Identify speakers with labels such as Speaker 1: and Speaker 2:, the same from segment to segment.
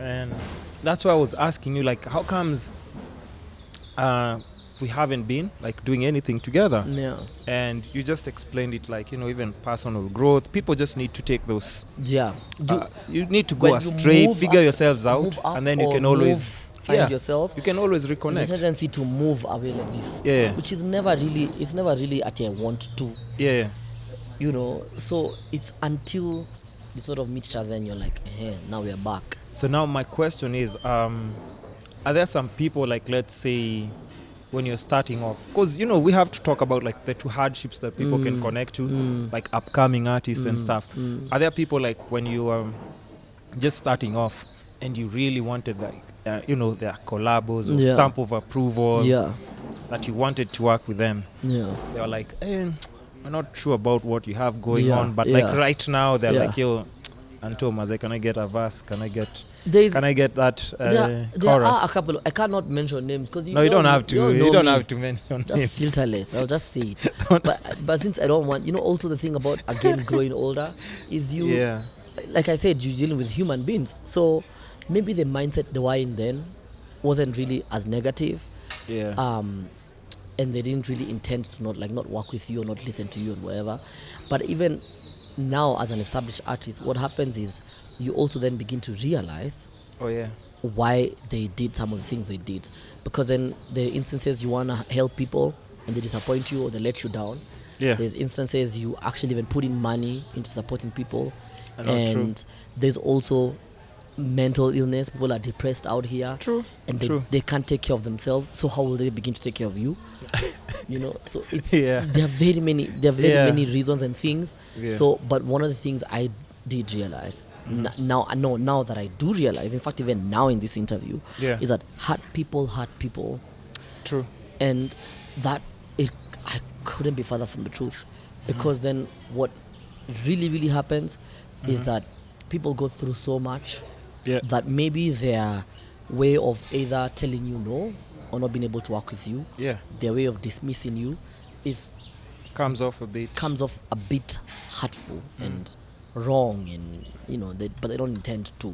Speaker 1: And that's why I was asking you, like, how comes we haven't been like doing anything together?
Speaker 2: Yeah.
Speaker 1: And you just explained it, like, even personal growth. People just need to take those.
Speaker 2: Yeah.
Speaker 1: You need to
Speaker 2: when
Speaker 1: go
Speaker 2: you
Speaker 1: astray,
Speaker 2: move
Speaker 1: figure
Speaker 2: up-
Speaker 1: yourselves
Speaker 2: move
Speaker 1: out,
Speaker 2: up
Speaker 1: and then you
Speaker 2: or
Speaker 1: can always
Speaker 2: find yourself.
Speaker 1: You can always
Speaker 2: There's a
Speaker 1: reconnect.
Speaker 2: tendency to move away like this.
Speaker 1: Yeah.
Speaker 2: Which is never really at your want to.
Speaker 1: Yeah.
Speaker 2: So it's until you sort of meet each other and you're like, hey, now we're back.
Speaker 1: So now my question is, are there some people, like, let's say, when you're starting off, because we have to talk about like the two hardships that people can connect to, like upcoming artists and stuff. Are there people, like, when you just starting off and you really wanted, like, their collabos or stamp of approval, that you wanted to work with them? They were like, I'm not sure about what you have going on, but like right now they're like, yo, Anto, can I get a verse? Can I get that
Speaker 2: there
Speaker 1: chorus?
Speaker 2: are a couple. I cannot mention names because
Speaker 1: you don't have to. You don't have to mention
Speaker 2: just
Speaker 1: names.
Speaker 2: Filterless. I'll just say it. but since I don't want, also the thing about again growing older is like I said, you're dealing with human beings. So maybe the mindset they were in then wasn't really as negative.
Speaker 1: Yeah.
Speaker 2: And they didn't really intend to not work with you or not listen to you and whatever. But even now, as an established artist, what happens is you also then begin to realize why they did some of the things they did. Because then the instances you want to help people and they disappoint you or they let you down.
Speaker 1: Yeah.
Speaker 2: There's instances you actually even put in money into supporting people.
Speaker 1: And
Speaker 2: there's also mental illness. People are depressed out here.
Speaker 1: True.
Speaker 2: And they can't take care of themselves. So how will they begin to take care of you? So it's there are very many many reasons and things. Yeah. So but one of the things I did realize now that I do realize, in fact even now in this interview, is that hurt people.
Speaker 1: True.
Speaker 2: And that I couldn't be further from the truth. Because then what really, really happens is that people go through so much that maybe their way of either telling you no or not being able to work with you, their way of dismissing you
Speaker 1: comes off a
Speaker 2: bit hurtful and wrong, and but they don't intend to.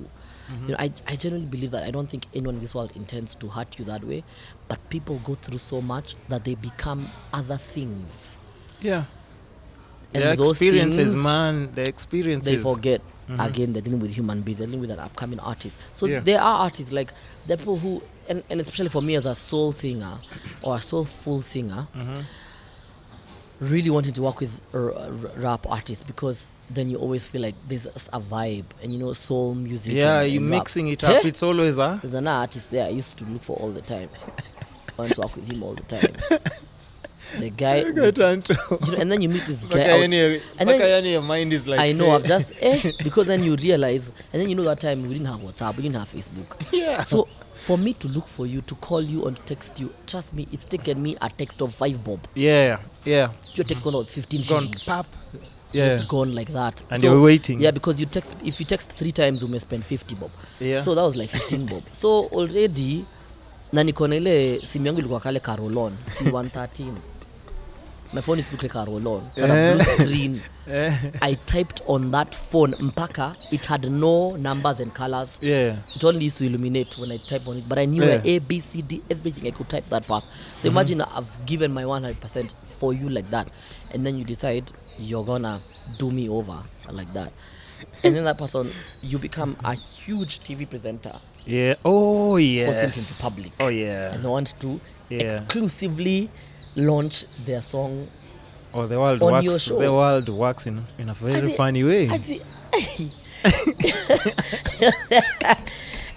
Speaker 2: I generally believe that I don't think anyone in this world intends to hurt you that way, but people go through so much that they become other things.
Speaker 1: Yeah.
Speaker 2: And
Speaker 1: the
Speaker 2: those
Speaker 1: experiences,
Speaker 2: things, they forget. Again, they're dealing with human beings, they're dealing with an upcoming artist. So there are artists, like there are people who, and especially for me as a soul singer or a soulful singer, really wanting to work with rap artists, because then you always feel like there's a vibe, and soul music.
Speaker 1: Yeah,
Speaker 2: and
Speaker 1: you're
Speaker 2: rap.
Speaker 1: mixing it up. It's always
Speaker 2: There's an artist there I ussk to look for all the time. I want to work with him all the time. The guy, and then you meet this guy out,
Speaker 1: and then your mind is like,
Speaker 2: I know, I've just because then you realize, and then that time we didn't have WhatsApp, we didn't have Facebook.
Speaker 1: Yeah.
Speaker 2: So for me to look for you, to call you and to text you, trust me, it's taken me a text of 5 bob.
Speaker 1: Yeah.
Speaker 2: Your text gone out 15 shillings.
Speaker 1: Pap.
Speaker 2: Just gone like that.
Speaker 1: And you're waiting.
Speaker 2: Yeah, because if you text 3 times, you may spend 50 bob.
Speaker 1: Yeah.
Speaker 2: So that was like 15 bob. So already, na niko na ile simu yangu ilikuwa kale Carolon C113. My phone is like a roll-on. It had a blue screen. I typed on that phone mpaka. It had no numbers and colors.
Speaker 1: Yeah.
Speaker 2: It only used to illuminate when I type on it. But I knew A, B, C, D, everything. I could type that fast. So imagine I've given my 100% for you like that. And then you decide you're gonna do me over like that. And then that person, you become a huge TV presenter.
Speaker 1: Yeah. Oh, yes.
Speaker 2: Posting into public.
Speaker 1: Oh, yeah.
Speaker 2: And they want to exclusively launch their song.
Speaker 1: Oh, the world
Speaker 2: on
Speaker 1: works.
Speaker 2: Your show.
Speaker 1: The world works in a very funny way.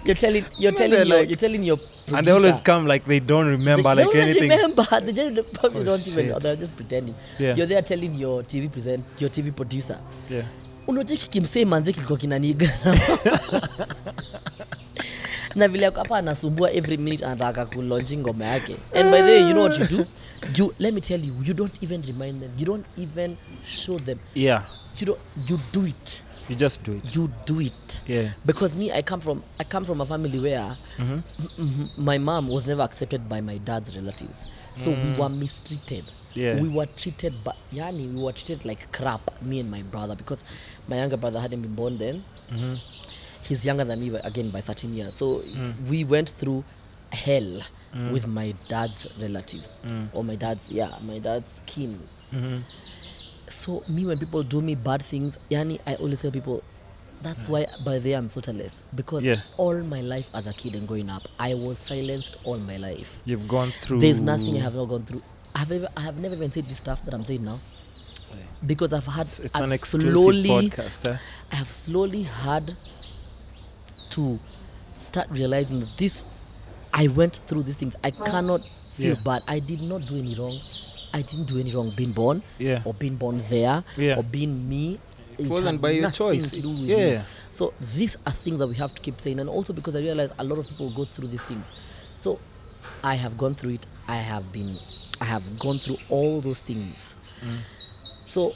Speaker 2: You're telling your producer,
Speaker 1: and they always come like they don't remember
Speaker 2: they
Speaker 1: anything.
Speaker 2: They probably don't even. They're just pretending.
Speaker 1: Yeah.
Speaker 2: You're there telling your TV producer.
Speaker 1: Yeah.
Speaker 2: Unataka kimsee manze kilikuwa kinaniga. Na vile hapa anasumbua every minute anataka kulaunch ngoma yake. And by the way, you know what you do? Let me tell you, you don't even remind them. You don't even show them.
Speaker 1: Yeah.
Speaker 2: You do it.
Speaker 1: You just do it.
Speaker 2: You do it.
Speaker 1: Yeah.
Speaker 2: Because me, I come from a family where my mom was never accepted by my dad's relatives. So we were mistreated.
Speaker 1: Yeah.
Speaker 2: We were treated like crap, me and my brother, because my younger brother hadn't been born then. he's younger than me again by 13 years. So we went through hell with my dad's relatives or my dad's kin. So me, when people do me bad things, yani, I always tell people, that's why by the I'm filterless, because all my life as a kid and growing up, I was silenced all my life.
Speaker 1: You've gone through.
Speaker 2: There's nothing I have not gone through. I have never even said this stuff that I'm saying now, because I've had.
Speaker 1: It's an exclusive podcast.
Speaker 2: I have slowly had to start realizing that this. I went through these things. I cannot feel bad. I did not do any wrong. I didn't do any wrong being born or being born there or being me.
Speaker 1: It wasn't by your choice.
Speaker 2: To do with me. So these are things that we have to keep saying, and also because I realize a lot of people go through these things. So I have gone through it. I have gone through all those things. So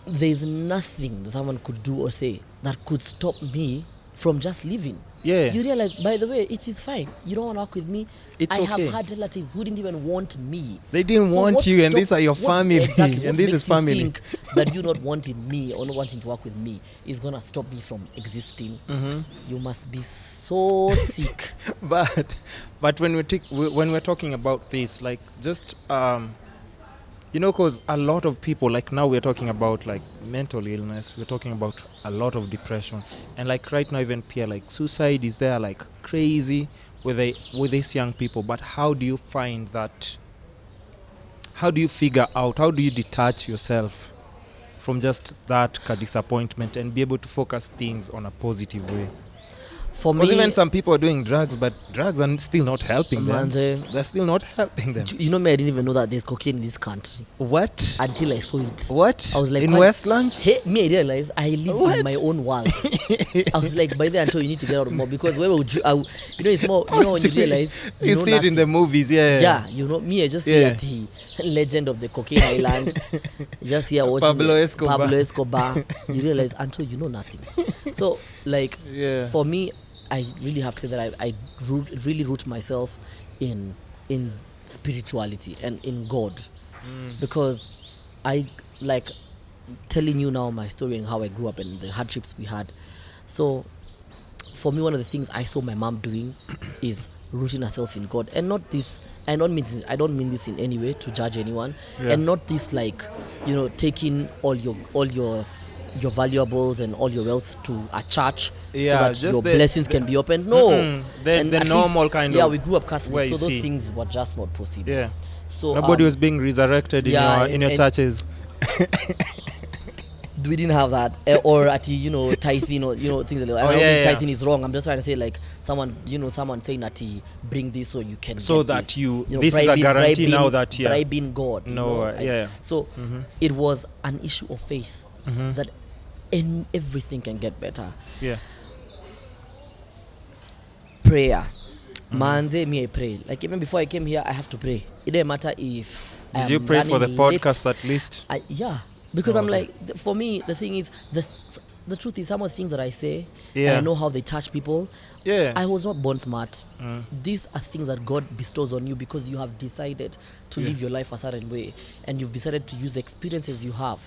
Speaker 2: there's nothing that someone could do or say that could stop me from just living. You realize, by the way, it is fine. You don't want to work with me. I have had relatives who didn't even want me.
Speaker 1: They didn't want you, and these are your family.
Speaker 2: Exactly,
Speaker 1: and this is family.
Speaker 2: You think that you not wanting me or not wanting to work with me is going to stop me from existing? You must be so sick.
Speaker 1: But when we're talking about this, like, just because a lot of people, like, now we're talking about like mental illness, we're talking about a lot of depression, and like right now even peer like suicide is there like crazy with these young people. But how do you find that? How do you figure out? How do you detach yourself from just that disappointment and be able to focus things on a positive way?
Speaker 2: For me,
Speaker 1: even some people are doing drugs, but drugs are still not helping them. They're still not helping them.
Speaker 2: You know me, I didn't even know that there's cocaine in this country.
Speaker 1: What?
Speaker 2: Until I saw it.
Speaker 1: What?
Speaker 2: I was like,
Speaker 1: in Westlands?
Speaker 2: Hey, me, I realized I live in my own world. I was like, by then, Anto, you need to get out more, because where would you? It's more. You know, when you realize
Speaker 1: you see
Speaker 2: nothing.
Speaker 1: It in the movies,
Speaker 2: Yeah, me, I just see a legend of the cocaine island. Just here watching
Speaker 1: Pablo
Speaker 2: Escobar. You realize, Anto, you know nothing. So, like, for me, I really have to say that I really root myself in spirituality and in God, because I like telling you now my story and how I grew up and the hardships we had. So for me, one of the things I saw my mom doing is rooting herself in God, and not this. I don't mean this in any way to judge anyone, and not this like, taking all your valuables and all your wealth to a church so that your blessings can be opened. No.
Speaker 1: The normal least, kind of.
Speaker 2: Yeah, we grew up Catholic, so those things were just not possible.
Speaker 1: Yeah.
Speaker 2: So
Speaker 1: nobody was being resurrected in your churches.
Speaker 2: We didn't have that, or at tithing, or things like that. I don't think tithing is wrong. I'm just trying to say, like, someone saying that bring this so you can.
Speaker 1: So that this is a guarantee now that
Speaker 2: bribing God.
Speaker 1: No,
Speaker 2: So it was an issue of faith that everything can get better.
Speaker 1: Yeah.
Speaker 2: Prayer. Manze, me I pray. Like, even before I came here, I have to pray. It doesn't matter if.
Speaker 1: Did you pray for the podcast at least?
Speaker 2: Because I'm like, for me, the thing is, the truth is, some of the things that I say, and I know how they touch people. I was not born smart. These are things that God bestows on you because you have decided to live your life a certain way, and you've decided to use the experiences you have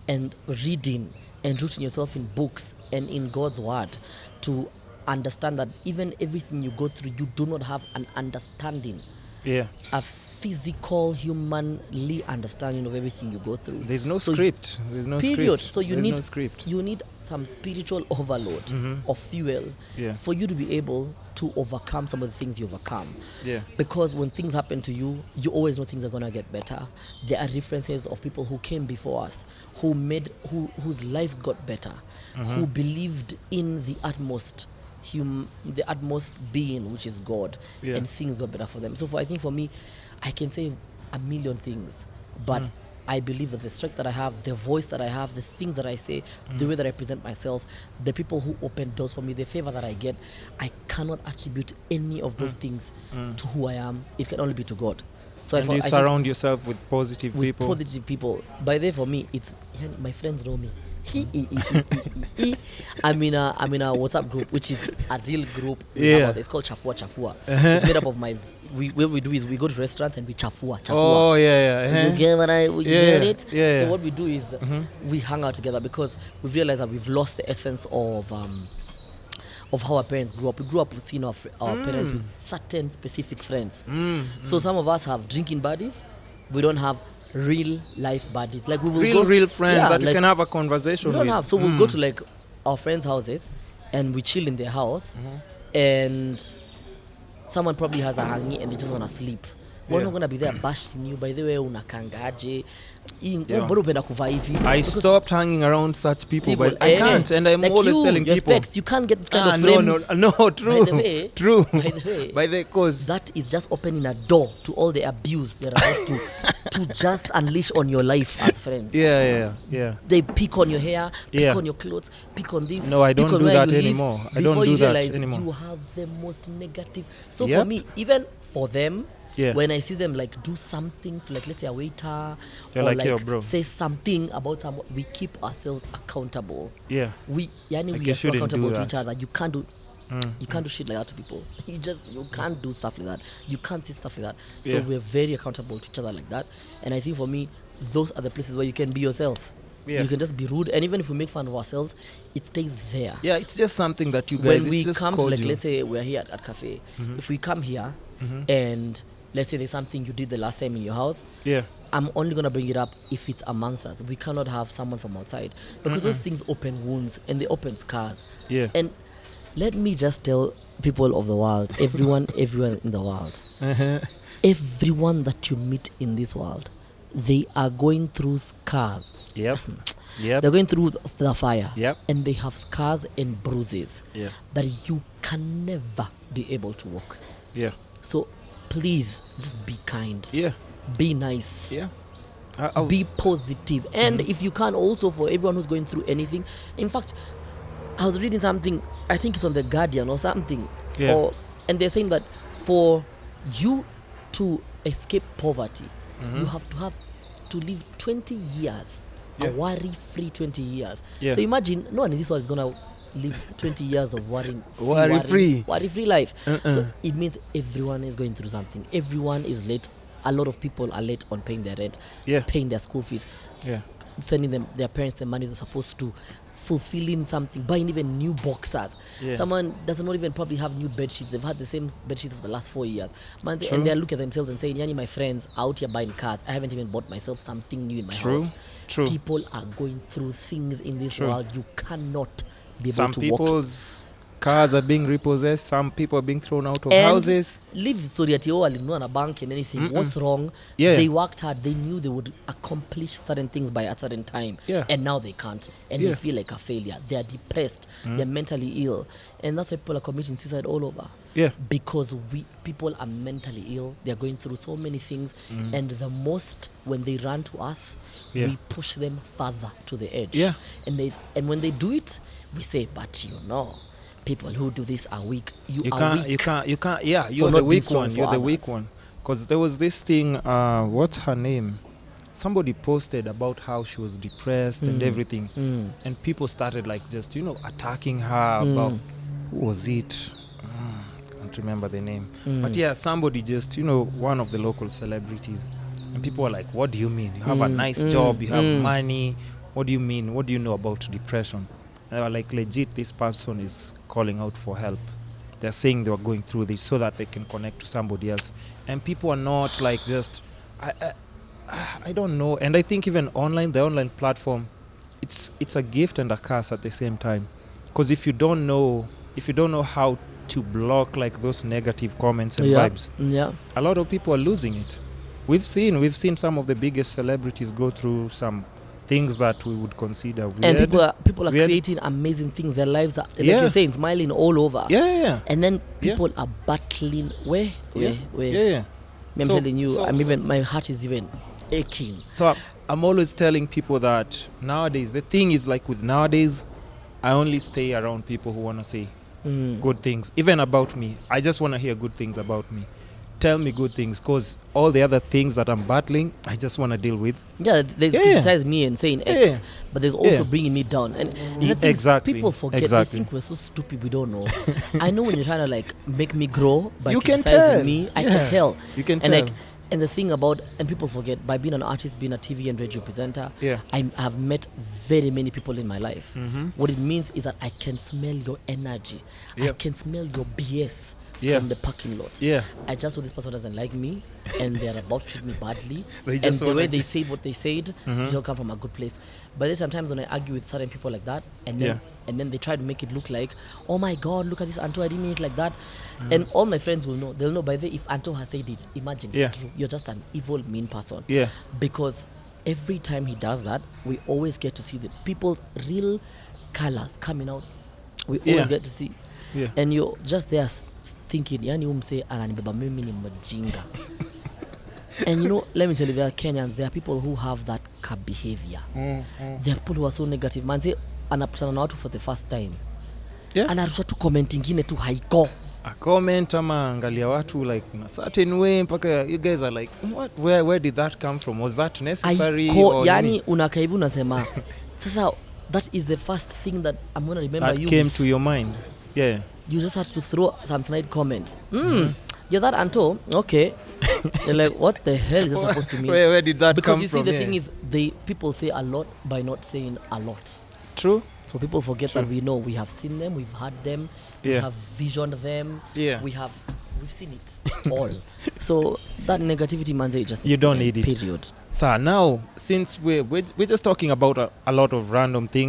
Speaker 2: and reading and rooting yourself in books and in God's word to understand that even everything you go through, you do not have an understanding. A physical, humanly understanding of everything you go through.
Speaker 1: There's no script. There's no
Speaker 2: period.
Speaker 1: Script.
Speaker 2: So you need some spiritual overload of fuel for you to be able to overcome some of the things you overcome. Because when things happen to you, you always know things are gonna get better. There are references of people who came before us, whose lives got better, who believed in the utmost being, which is God, and things got better for them. So I think for me, I can say a million things, but I believe that the strength that I have, the voice that I have, the things that I say, the way that I present myself, the people who open doors for me, the favor that I get, I cannot attribute any of those things to who I am. It can only be to God. So
Speaker 1: and you surround yourself with positive people.
Speaker 2: With positive people. By the way, for me, it's my friends know me. I'm in a WhatsApp group, which is a real group. It's called Chafua. It's made up of what we do is we go to restaurants and we chafua.
Speaker 1: Oh yeah.
Speaker 2: You get what you get it? Yeah. So what we do is we hang out together because we've realized that we've lost the essence of of how our parents grew up. We grew up seeing our parents with certain specific friends. So some of us have drinking buddies. We don't have real life buddies. Like we will
Speaker 1: real friends that you can have a conversation with.
Speaker 2: So we'll go to like our friends' houses and we chill in their house, and someone probably has a hangi and they just want to sleep. We're not going to be there bashing you. By the way, unakangaje.
Speaker 1: I stopped hanging around such people, but I can't, and I'm like always telling people
Speaker 2: you can't get this kind of friends.
Speaker 1: No, true. True.
Speaker 2: By the way, cause that is just opening a door to all the abuse they're about to just unleash on your life as friends.
Speaker 1: Yeah.
Speaker 2: They pick on your hair, pick on your clothes, pick on this.
Speaker 1: No, I don't do that anymore. I don't do that anymore.
Speaker 2: You have the most negative. So for me, even for them, when I see them like do something to, like, let's say a waiter, or like bro, say something about someone, we keep ourselves accountable. We are so accountable to each other. You can't do you can't do shit like that to people. You can't do stuff like that. You can't see stuff like that. So we're very accountable to each other like that. And I think for me, those are the places where you can be yourself. You can just be rude, and even if we make fun of ourselves, it stays there.
Speaker 1: It's just something that you guys.
Speaker 2: When we come to, like, let's say we're here at cafe. If we come here and let's say there's something you did the last time in your house, I'm only going to bring it up if it's amongst us. We cannot have someone from outside, because those things open wounds and they open scars. And let me just tell people of the world, everyone in the world, everyone that you meet in this world, they are going through scars. They're going through the fire, and they have scars and bruises that you can never be able to walk. So please, just be kind. Be nice. Be positive. And if you can, also for everyone who's going through anything. In fact, I was reading something, I think it's on The Guardian or something. And they're saying that for you to escape poverty, you have to live 20 years. A worry-free 20 years. So imagine, no one in this world is going to live 20 years of worry-free life. So it means everyone is going through something. Everyone is late. A lot of people are late on paying their rent, paying their school fees, sending their parents the money they're supposed to, fulfilling something, buying even new boxers. Someone doesn't not even probably have new bed sheets. They've had the same bed sheets for the last 4 years. And they look at themselves and say, Yani, my friends out here buying cars. I haven't even bought myself something new in my house. People are going through things in this world you cannot be able
Speaker 1: some
Speaker 2: to
Speaker 1: people's cars are being repossessed. Some people are being thrown out of houses.
Speaker 2: Leave story at you on a bank and anything. What's wrong? They worked hard. They knew they would accomplish certain things by a certain time, and now they can't, and they feel like a failure. They are depressed. They're mentally ill, and that's why people are committing suicide all over. Because people are mentally ill. They're going through so many things, and the most when they run to us, we push them further to the edge. And when they do it, we say, but people who do this are weak. You can't.
Speaker 1: You're the weak one. You're the weak one. Because there was this thing, what's her name? Somebody posted about how she was depressed and everything. And people started like just, attacking her about, who was it? Can't remember the name. But somebody just, one of the local celebrities. And people were like, what do you mean? You have a nice job, you have money. What do you mean? What do you know about depression? And they were like, legit, this person is calling out for help. They're saying they were going through this so that they can connect to somebody else. And people are not like just, I don't know. And I think even the online platform, it's a gift and a curse at the same time. Because if you don't know how to block like those negative comments and vibes, a lot of people are losing it. We've seen some of the biggest celebrities go through some things that we would consider weird.
Speaker 2: And people are creating amazing things. Their lives are, like you're saying, smiling all over. And then people are battling. Where? I'm telling you, my heart is even aching.
Speaker 1: So I'm always telling people that nowadays, the thing is like with nowadays, I only stay around people who want to say good things. Even about me. I just want to hear good things about me. Tell me good things, because all the other things that I'm battling, I just want to deal with.
Speaker 2: They criticize me and saying X, but there's also bringing me down. And people forget. They think we're so stupid, we don't know. I know when you're trying to like make me grow by criticizing me, I can tell.
Speaker 1: You can
Speaker 2: and
Speaker 1: tell.
Speaker 2: Like And the thing about, and people forget, by being an artist, being a TV and radio presenter, I have met very many people in my life. What it means is that I can smell your energy. I can smell your BS from the parking lot. I just know this person doesn't like me and they're about to treat me badly. And the way they said what they said, they don't come from a good place. But then sometimes when I argue with certain people like that, and then they try to make it look like, oh my God, look at this Anto, I didn't mean it like that. And all my friends will know. They'll know by the way, if Anto has said it, imagine it's true. You're just an evil, mean person. Because every time he does that, we always get to see the people's real colors coming out. We always get to see. And you're just there thinking, yani umse ananibeba mimi ni mjinga. And you know, let me tell you, there are Kenyans, there are people who have that behavior. There are people who are so negative. Man say anaputana na watu for the first time. Anarusha tu comment ingine tu haiko.
Speaker 1: A comment ama angalia watu like in a certain way mpaka you guys are like, what, where did that come from? Was that necessary?
Speaker 2: Yani unakaa hivi unasema sasa that is the first thing that I'm going to remember
Speaker 1: that
Speaker 2: you.
Speaker 1: That came to your mind.
Speaker 2: You just had to throw some snide comment. You're that Anto? Okay. You're like, what the hell is that supposed to mean?
Speaker 1: Where did that come from?
Speaker 2: Because you see, the thing is, people say a lot by not saying a lot.
Speaker 1: True.
Speaker 2: So people forget that we know, we have seen them, we've heard them, we have visioned them, we've seen it all. So that negativity, man, just
Speaker 1: you don't need it.
Speaker 2: Period.
Speaker 1: So now, since we're just talking about a lot of random things,